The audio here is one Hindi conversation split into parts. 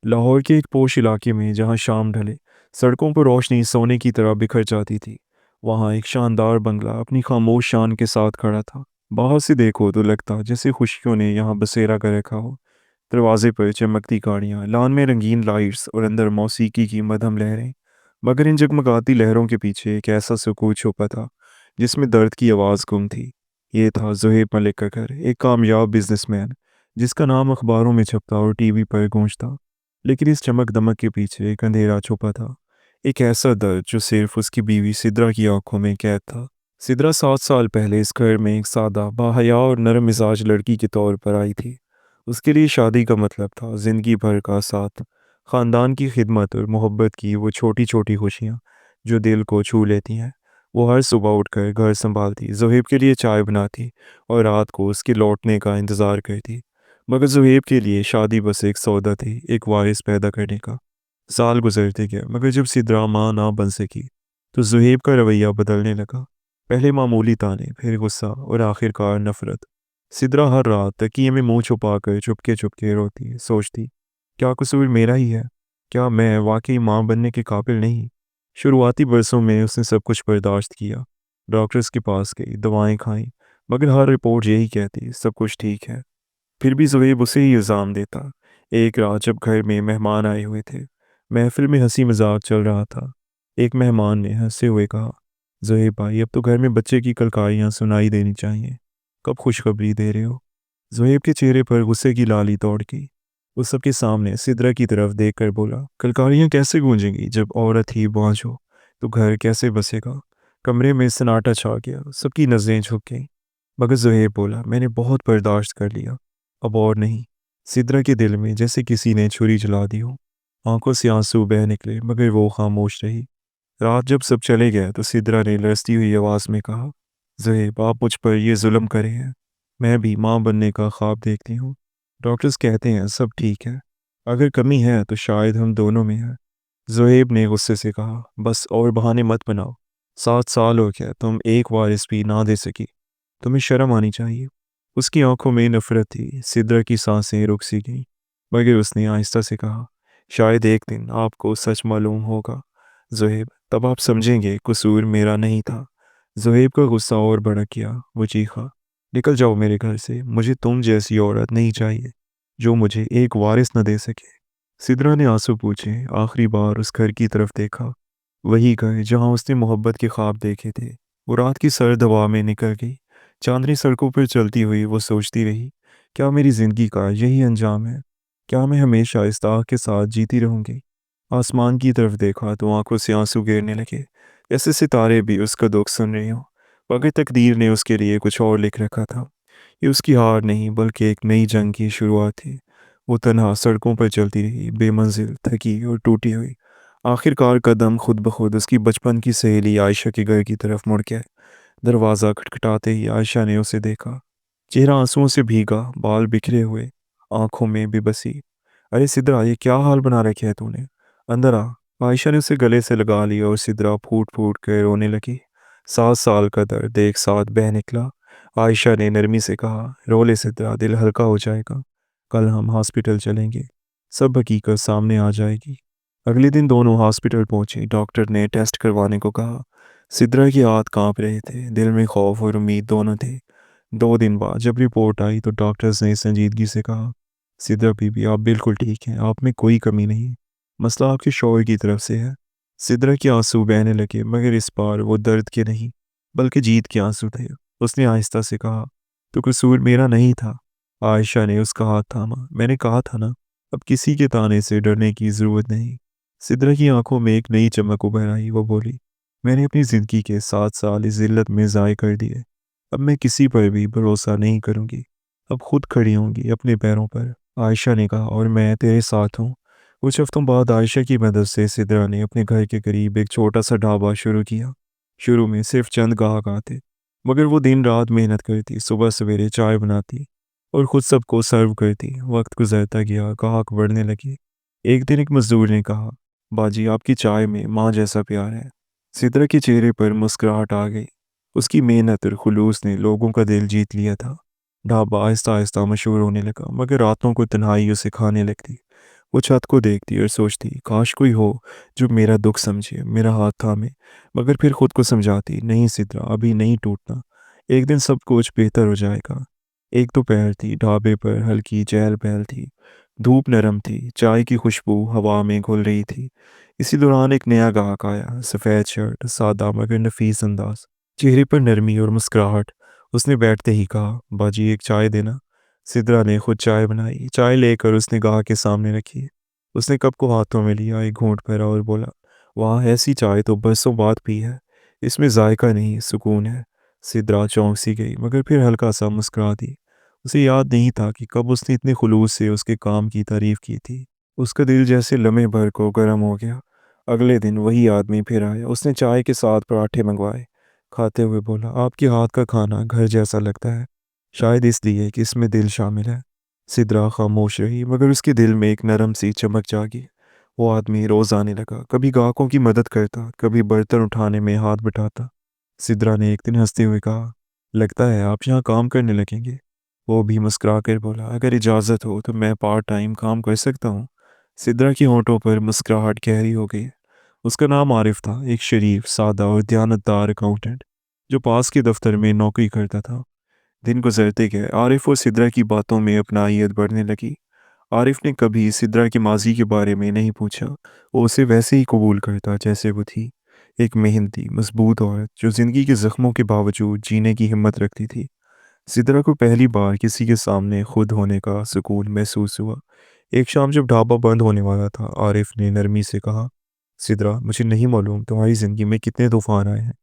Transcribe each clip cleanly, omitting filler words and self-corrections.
लाहौर के एक पोश इलाके में जहाँ शाम ढले सड़कों पर रोशनी सोने की तरह बिखर जाती थी, वहाँ एक शानदार बंगला अपनी खामोश शान के साथ खड़ा था। बाहर से देखो तो लगता जैसे खुशियों ने यहाँ बसेरा कर रखा हो। दरवाजे पर चमकती गाड़ियाँ, लान में रंगीन लाइट्स और अंदर मौसीकी की मधम लहरें। मगर इन जगमगाती लहरों के पीछे एक ऐसा सुकून छुपा था जिसमें दर्द की आवाज़ गुम थी। ये था ज़ुहैब मलिक का घर, एक कामयाब बिजनेसमैन जिसका नाम अखबारों में छपता और टीवी पर गूंजता। लेकिन इस चमक दमक के पीछे एक अंधेरा छुपा था, एक ऐसा दर्द जो सिर्फ उसकी बीवी सिद्रा की आंखों में कैद था। सिद्रा 7 साल पहले इस घर में एक सादा बाहया और नरम मिजाज लड़की के तौर पर आई थी। उसके लिए शादी का मतलब था जिंदगी भर का साथ, खानदान की खिदमत और मोहब्बत की वो छोटी छोटी खुशियाँ जो दिल को छू लेती हैं। वो हर सुबह उठकर घर संभालती, ज़ुहैब के लिए चाय बनाती और रात को उसके लौटने का इंतज़ार करती। मगर ज़ुहैब के लिए शादी बस एक सौदा थी, एक वारिस पैदा करने का। साल गुजरते गए, मगर जब सिद्रा माँ ना बन सकी तो ज़ुहैब का रवैया बदलने लगा। पहले मामूली ताने, फिर गुस्सा और आखिरकार नफरत। सिद्रा हर रात तकिए में मुंह छुपाकर चुपके चुपके रोती, सोचती, क्या कसूर मेरा ही है? क्या मैं वाकई माँ बनने के काबिल नहीं? शुरुआती बरसों में उसने सब कुछ बर्दाश्त किया। डॉक्टर्स के पास गई, दवाएं खाई, मगर हर रिपोर्ट यही कहती सब कुछ ठीक है। फिर भी ज़ुहैब उसे ही इल्ज़ाम देता। एक रात जब घर में मेहमान आए हुए थे, महफिल में हंसी मजाक चल रहा था। एक मेहमान ने हंसते हुए कहा, ज़ुहैब भाई, अब तो घर में बच्चे की कलकारियाँ सुनाई देनी चाहिए। कब खुशखबरी दे रहे हो? ज़ुहैब के चेहरे पर गुस्से की लाली दौड़ गई। उस सबके सामने सिद्रा की तरफ देखकर बोला, कलकारियाँ कैसे गूंजेंगी जब औरत ही बाँझ हो? तो घर कैसे बसेगा? कमरे में सन्नाटा छा गया, सबकी नज़रें झुक गईं। मगर ज़ुहैब बोला, मैंने बहुत बर्दाश्त कर लिया, अब और नहीं। सिद्रा के दिल में जैसे किसी ने छुरी चला दी हो। आंखों से आंसू बह निकले, मगर वो खामोश रही। रात जब सब चले गए तो सिद्रा ने लरसती हुई आवाज़ में कहा, ज़ुहैब, आप मुझ पर ये जुल्म करे हैं। मैं भी माँ बनने का ख्वाब देखती हूँ। डॉक्टर्स कहते हैं सब ठीक है, अगर कमी है तो शायद हम दोनों में है। ज़ुहैब ने गुस्से से कहा, बस और बहाने मत बनाओ। 7 साल हो गया, तुम एक वारिस भी ना दे सकी। तुम्हें शर्म आनी चाहिए। उसकी आंखों में नफरत थी। सिद्रा की सांसें रुक सी गईं, मगर उसने आहिस्ता से कहा, शायद एक दिन आपको सच मालूम होगा ज़ुहैब, तब आप समझेंगे कसूर मेरा नहीं था। ज़ुहैब का गुस्सा और भड़क गया। वो चीखा, निकल जाओ मेरे घर से, मुझे तुम जैसी औरत नहीं चाहिए जो मुझे एक वारिस न दे सके। सिद्रा ने आंसू पूछे आखिरी बार उस घर की तरफ देखा, वही घर जहां उसने मोहब्बत के ख्वाब देखे थे। वो रात की सर्द हवा में निकल गई। चांदनी सड़कों पर चलती हुई वो सोचती रही, क्या मेरी ज़िंदगी का यही अंजाम है? क्या मैं हमेशा इस दाग के साथ जीती रहूंगी? आसमान की तरफ देखा तो आंखों से आंसू गिरने लगे, जैसे सितारे भी उसका दुख सुन रही हों। मगर तकदीर ने उसके लिए कुछ और लिख रखा था। ये उसकी हार नहीं बल्कि एक नई जंग की शुरुआत थी। वो तन्हा सड़कों पर चलती रही, बेमंजिल, थकी और टूटी हुई। आखिरकार कदम खुद ब खुद उसकी बचपन की सहेली आयशा के घर की तरफ मुड़ गया। दरवाज़ा खटखटाते ही आयशा ने उसे देखा। चेहरा आंसुओं से भीगा, बाल बिखरे हुए, आंखों में बेबसी। अरे सिद्रा, ये क्या हाल बना रखे है तूने? अंदर आ। आयशा ने उसे गले से लगा लिया और सिद्रा फूट फूट कर रोने लगी। 7 साल का दर्द एक साथ बह निकला। आयशा ने नरमी से कहा, रो ले सिद्रा, दिल हल्का हो जाएगा। कल हम हॉस्पिटल चलेंगे, सब हकीकत सामने आ जाएगी। अगले दिन दोनों हॉस्पिटल पहुंचे। डॉक्टर ने टेस्ट करवाने को कहा। सिद्रा के हाथ कांप रहे थे, दिल में खौफ और उम्मीद दोनों थे। 2 दिन बाद जब रिपोर्ट आई तो डॉक्टर्स ने संजीदगी से कहा, सिद्रा बीबी, आप बिल्कुल ठीक हैं, आप में कोई कमी नहीं। मसला आपके शौहर की तरफ से है। सिद्रा के आंसू बहने लगे, मगर इस बार वो दर्द के नहीं बल्कि जीत के आंसू थे। उसने आहिस्ता से कहा, तो कसूर मेरा नहीं था। आयशा ने उसका हाथ थामा। मैंने कहा था ना, अब किसी के ताने से डरने की ज़रूरत नहीं। सिद्रा की आंखों में एक नई चमक उभर आई। वो बोली, मैंने अपनी ज़िंदगी के 7 साल इस जिल्लत में ज़ाय कर दिए। अब मैं किसी पर भी भरोसा नहीं करूंगी। अब खुद खड़ी होंगी अपने पैरों पर। आयशा ने कहा, और मैं तेरे साथ हूँ। कुछ हफ्तों बाद आयशा की मदद से सिद्रा ने अपने घर के करीब एक छोटा सा ढाबा शुरू किया। शुरू में सिर्फ चंद ग्राहक आते, मगर वो दिन रात मेहनत करती, सुबह सवेरे चाय बनाती और खुद सबको सर्व करती। वक्त गुजरता गया, ग्राहक बढ़ने लगे। एक दिन एक मजदूर ने कहा, बाजी, आपकी चाय में माँ जैसा प्यार है। सिद्रा के चेहरे पर मुस्कुराहट आ गई। उसकी मेहनत और खुलूस ने लोगों का दिल जीत लिया था। ढाबा आहिस्ता आहिस्ता मशहूर होने लगा, मगर रातों को तन्हाई उसे खाने लगती। वो छत को देखती और सोचती, काश कोई हो जो मेरा दुख समझे, मेरा हाथ थामे। मगर फिर खुद को समझाती, नहीं सिद्रा, अभी नहीं टूटना। एक दिन सब कुछ बेहतर हो जाएगा। एक दोपहर थी, ढाबे पर हल्की चहल पहल थी। धूप नरम थी, चाय की खुशबू हवा में घुल रही थी। इसी दौरान एक नया गाहक आया, सफ़ेद शर्ट, सादा मगर नफीस अंदाज, चेहरे पर नरमी और मुस्कुराहट। उसने बैठते ही कहा, बाजी एक चाय देना। सिद्रा ने खुद चाय बनाई। चाय लेकर उसने गाहक के सामने रखी। उसने कप को हाथों में लिया, एक घूंट भरा और बोला, वाह, ऐसी चाय तो बरसों बाद पी है। इसमें जायका नहीं, सुकून है। सिद्रा चौंक सी गई, मगर फिर हल्का सा मुस्कुरा दी। उसे याद नहीं था कि कब उसने इतने खुलूस से उसके काम की तारीफ की थी। उसका दिल जैसे लम्हे भर को गर्म हो गया। अगले दिन वही आदमी फिर आया। उसने चाय के साथ पराठे मंगवाए। खाते हुए बोला, आपके हाथ का खाना घर जैसा लगता है। शायद इसलिए कि इसमें दिल शामिल है। सिद्रा खामोश रही, मगर उसके दिल में एक नरम सी चमक जागी। वो आदमी रोज आने लगा, कभी ग्राहकों की मदद करता, कभी बर्तन उठाने में हाथ बटाता। सिद्रा ने एक दिन हंसते हुए कहा, लगता है आप यहाँ काम करने लगेंगे। वो भी मुस्कुरा कर बोला, अगर इजाज़त हो तो मैं पार्ट टाइम काम कर सकता हूँ। सिद्रा की होंठों पर मुस्कुराहट गहरी हो गई। उसका नाम आरिफ था, एक शरीफ, सादा और दयानतदार अकाउंटेंट जो पास के दफ्तर में नौकरी करता था। दिन गुजरते गए, आरिफ और सिद्रा की बातों में अपनाइत बढ़ने लगी। आरिफ ने कभी सिद्रा के माजी के बारे में नहीं पूछा। वो उसे वैसे ही कबूल करता जैसे वो थी, एक मेहनती, मजबूत औरत जो जिंदगी के जख्मों के बावजूद जीने की हिम्मत रखती थी। सिद्रा को पहली बार किसी के सामने खुद होने का सुकून महसूस हुआ। एक शाम जब ढाबा बंद होने वाला था, आरिफ ने नरमी से कहा, सिद्रा, मुझे नहीं मालूम तुम्हारी ज़िंदगी में कितने तूफान आए हैं,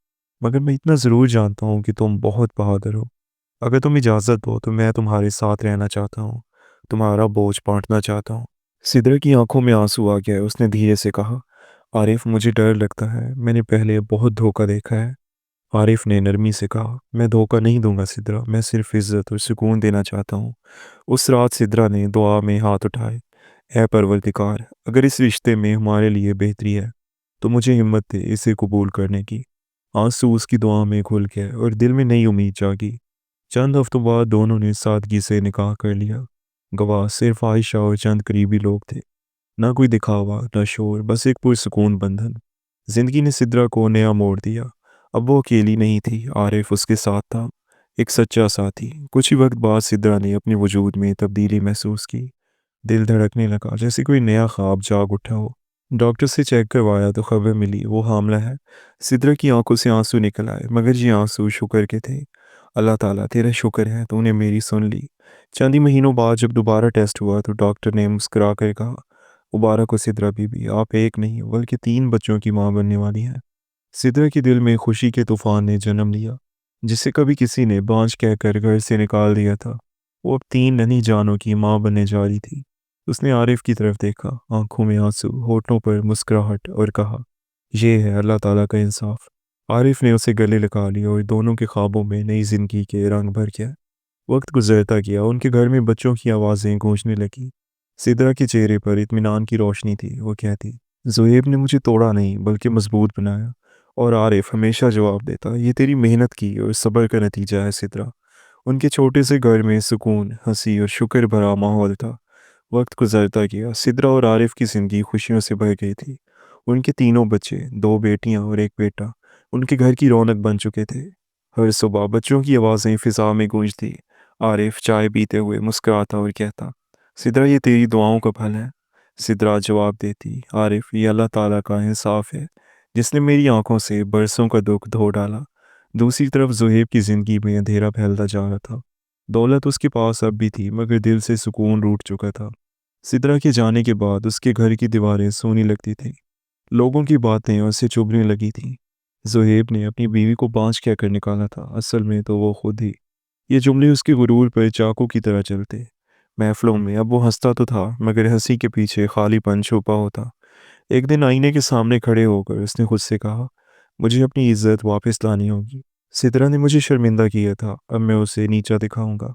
मगर मैं इतना ज़रूर जानता हूँ कि तुम बहुत बहादुर हो। अगर तुम इजाज़त दो तो मैं तुम्हारे साथ रहना चाहता हूँ, तुम्हारा बोझ बांटना चाहता हूँ। सिद्रा की आंखों में आंसू आ गया। उसने धीरे से कहा, आरिफ, मुझे डर लगता है, मैंने पहले बहुत धोखा देखा है। आरिफ ने नरमी से कहा, मैं धोखा नहीं दूंगा सिद्रा, मैं सिर्फ इज्जत और सुकून देना चाहता हूँ। उस रात सिद्रा ने दुआ में हाथ उठाए, ऐ परवरदिगार, अगर इस रिश्ते में हमारे लिए बेहतरी है तो मुझे हिम्मत दे इसे कबूल करने की। आंसू उसकी दुआ में घुल गए और दिल में नई उम्मीद जागी। चंद हफ्तों बाद दोनों ने सादगी से निकाह कर लिया। गवाह सिर्फ आयशा और चंद करीबी लोग थे। ना कोई दिखावा, ना शोर, बस एक पुरसुकून बंधन। जिंदगी ने सिद्रा को नया मोड़ दिया। अब वो अकेली नहीं थी, आरिफ उसके साथ था, एक सच्चा साथी। कुछ ही वक्त बाद सिद्रा ने अपने वजूद में तब्दीली महसूस की। दिल धड़कने लगा जैसे कोई नया ख्वाब जाग उठा हो। डॉक्टर से चेक करवाया तो खबर मिली वो हामला है। सिद्रा की आंखों से आंसू निकल आए, मगर ये आंसू शुक्र के थे। अल्लाह ताला, तेरा शुक्र है, तूने मेरी सुन ली। चंद ही महीनों बाद जब दोबारा टेस्ट हुआ तो डॉक्टर ने मुस्कुरा कर कहा, मुबारक हो सिद्रा बीबी, आप एक नहीं बल्कि 3 बच्चों की मां बनने वाली हैं। सिद्रा के दिल में खुशी के तूफान ने जन्म लिया, जिसे कभी किसी ने बांझ कहकर घर से निकाल दिया था। वो अब 3 नन्ही जानों की मां बनने जा रही थी। उसने आरिफ की तरफ देखा, आंखों में आंसू, होठों पर मुस्कुराहट, और कहा, ये है अल्लाह ताला का इंसाफ। आरिफ ने उसे गले लगा लिया और दोनों के ख्वाबों में नई जिंदगी के रंग भर गया। वक्त गुजरता गया, उनके घर में बच्चों की आवाज़ें गूंजने लगी। सिद्रा के चेहरे पर इत्मीनान की रोशनी थी। वो कहती, ज़ुएब ने मुझे तोड़ा नहीं बल्कि मजबूत बनाया। और आरिफ हमेशा जवाब देता, ये तेरी मेहनत की और सब्र का नतीजा है सिद्रा। उनके छोटे से घर में सुकून, हंसी और शुक्र भरा माहौल था। वक्त गुजरता गया, सिद्रा और आरिफ की ज़िंदगी खुशियों से भर गई थी। उनके तीनों बच्चे, 2 बेटियां और एक बेटा, उनके घर की रौनक बन चुके थे। हर सुबह बच्चों की आवाज़ें फिजा में गूंजती। आरिफ चाय पीते हुए मुस्कुराता और कहता, सिद्रा, ये तेरी दुआओं का फल है। सिद्रा जवाब देती, आरिफ, ये अल्लाह ताला का इंसाफ है, जिसने मेरी आंखों से बरसों का दुख धो डाला। दूसरी तरफ जुहेब की ज़िंदगी में अंधेरा फैलता जा रहा था। दौलत उसके पास अब भी थी, मगर दिल से सुकून रूठ चुका था। सिद्रा के जाने के बाद उसके घर की दीवारें सूनी लगती थीं। लोगों की बातें उससे चुभने लगी थीं। ज़ुहैब ने अपनी बीवी को बांझ कहकर निकाला था, असल में तो वो खुद ही। ये जुमले उसके गुरूर पर चाकू की तरह चलते। महफिलों में अब वो हंसता तो था, मगर हंसी के पीछे खालीपन छुपा होता। एक दिन आईने के सामने खड़े होकर उसने खुद से कहा, मुझे अपनी इज्जत वापस लानी होगी। सिद्रा ने मुझे शर्मिंदा किया था, अब मैं उसे नीचा दिखाऊंगा।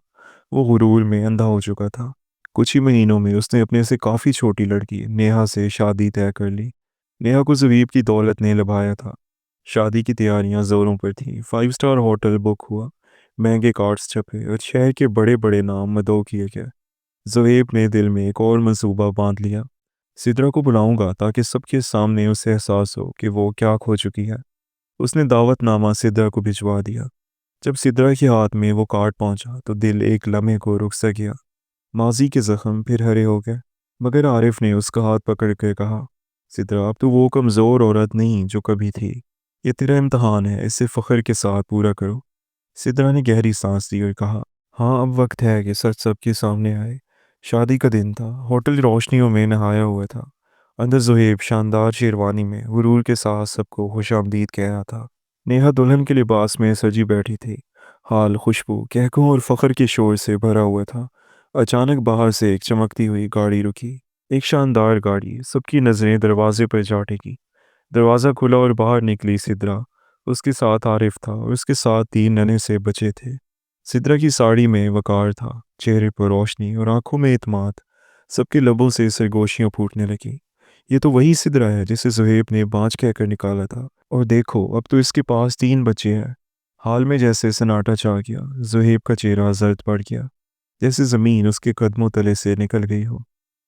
वो गुरूर में अंधा हो चुका था। कुछ ही महीनों में उसने अपने से काफ़ी छोटी लड़की नेहा से शादी तय कर ली। नेहा को ज़ुबीब की दौलत ने लभाया था। शादी की तैयारियां ज़ोरों पर थीं। 5 स्टार होटल बुक हुआ, महंगे कार्ड्स छपे और शहर के बड़े बड़े नाम मदऊ किए गए। ज़ुबैब ने दिल में एक और मंसूबा बांध लिया। सिद्रा को बुलाऊंगा ताकि सबके सामने उसे एहसास हो कि वो क्या खो चुकी है। उसने दावतनामा सिद्रा को भिजवा दिया। जब सिद्रा के हाथ में वो कार्ड पहुंचा तो दिल एक लम्हे को रुक सा गया। माजी के जख्म फिर हरे हो गए। मगर आरिफ ने उसका हाथ पकड़ कर कहा, सिद्रा अब तो वो कमज़ोर औरत नहीं जो कभी थी। ये तेरा इम्तहान है, इसे फ़ख्र के साथ पूरा करो। सिद्रा ने गहरी सांस ली और कहा, हाँ अब वक्त है कि सच सबके सामने आए। शादी का दिन था। होटल रोशनियों में नहाया हुआ था। अंदर जुहेब शानदार शेरवानी में गुरूर के साथ सबको खुशामदीद कह रहा था। नेहा दुल्हन के लिबास में सजी बैठी थी। हाल खुशबू, कहकों और फ़ख्र के शोर से भरा हुआ था। अचानक बाहर से एक चमकती हुई गाड़ी रुकी। एक शानदार गाड़ी। सबकी नज़रें दरवाजे पर जा टिकी। दरवाज़ा खुला और बाहर निकली सिद्रा। उसके साथ आरिफ था और उसके साथ 3 नन्हे से बच्चे थे। सिद्रा की साड़ी में वकार था, चेहरे पर रोशनी और आंखों में इत्मीनान। सबके लबों से सरगोशियां फूटने लगी। ये तो वही सिद्रा है जिसे ज़ुहैब ने बाँझ कहकर निकाला था। और देखो अब तो इसके पास 3 बच्चे हैं। हाल में जैसे सन्नाटा छा गया। ज़ुहैब का चेहरा जर्द पड़ गया, जैसे ज़मीन उसके कदमों तले से निकल गई हो।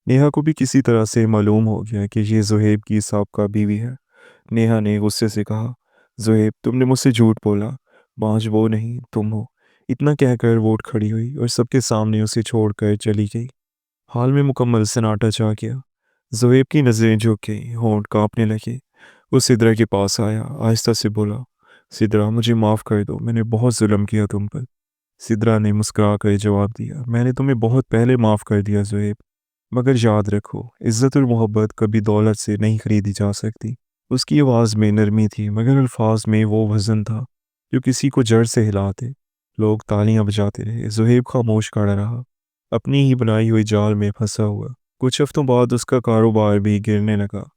नेहा को भी किसी तरह से मालूम हो गया कि ये ज़ुहैब की साबका बीवी है। नेहा ने गुस्से से कहा, ज़ुहैब तुमने मुझसे झूठ बोला। बाँझ वो नहीं तुम हो। इतना कहकर वो उठ खड़ी हुई और सबके सामने उसे छोड़कर चली गई। हाल में मुकम्मल सन्नाटा छा गया। ज़ुहैब की नज़रें झुक गई, होंठ कांपने लगे। वो सिद्रा के पास आया, आहिस्ता से बोला, सिद्रा मुझे माफ़ कर दो, मैंने बहुत जुल्म किया तुम पर। सिद्रा ने मुस्कुरा कर जवाब दिया, मैंने तुम्हें बहुत पहले माफ़ कर दिया ज़ुहैब। मगर याद रखो, इज़्ज़त और मोहब्बत कभी दौलत से नहीं खरीदी जा सकती। उसकी आवाज़ में नरमी थी, मगर अल्फाज में वो वज़न था जो किसी को जड़ से हिला दे। लोग तालियां बजाते रहे। ज़ुहैब खामोश खड़ा रहा, अपनी ही बनाई हुई जाल में फंसा हुआ। कुछ हफ्तों बाद उसका कारोबार भी गिरने लगा।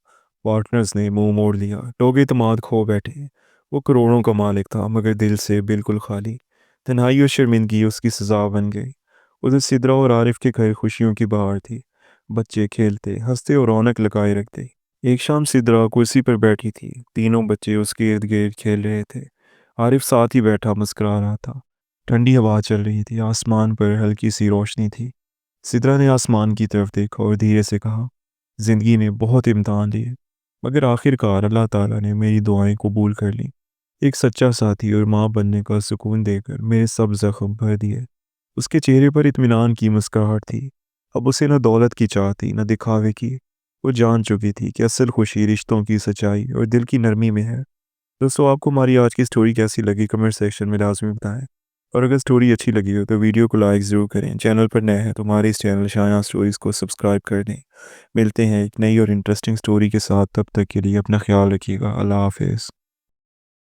पार्टनर्स ने मुंह मोड़ लिया, लोग एतमाद खो बैठे। वो करोड़ों का मालिक था, मगर दिल से बिल्कुल खाली। तन्हाई और शर्मिंदगी उसकी सज़ा बन गई। उधर सिद्रा और आरिफ के घर खुशियों की बहार थी। बच्चे खेलते, हंसते और रौनक लगाए रखते। एक शाम सिद्रा कुर्सी पर बैठी थी। तीनों बच्चे उसके इर्द गिर्द खेल रहे थे। आरिफ साथ ही बैठा मुस्कुरा रहा था। ठंडी हवा चल रही थी, आसमान पर हल्की सी रोशनी थी। सिद्रा ने आसमान की तरफ देखा और धीरे से कहा, ज़िंदगी ने बहुत इम्तहान लिए, मगर आखिरकार अल्लाह ताला ने मेरी दुआएं कबूल कर लीं। एक सच्चा साथी और माँ बनने का सुकून देकर मेरे सब जख्म भर दिए। उसके चेहरे पर इत्मीनान की मुस्कुराहट थी। अब उसे न दौलत की चाह थी, न दिखावे की। वो जान चुकी थी कि असल खुशी रिश्तों की सच्चाई और दिल की नरमी में है। दोस्तों, आपको हमारी आज की स्टोरी कैसी लगी कमेंट सेक्शन में लाजमी बताएं। और अगर स्टोरी अच्छी लगी हो तो वीडियो को लाइक ज़रूर करें। चैनल पर नए हैं तो हमारे इस चैनल शाया स्टोरीज़ को सब्सक्राइब कर दें। मिलते हैं एक नई और इंटरेस्टिंग स्टोरी के साथ। तब तक के लिए अपना ख्याल रखिएगा। अल्लाह हाफिज़।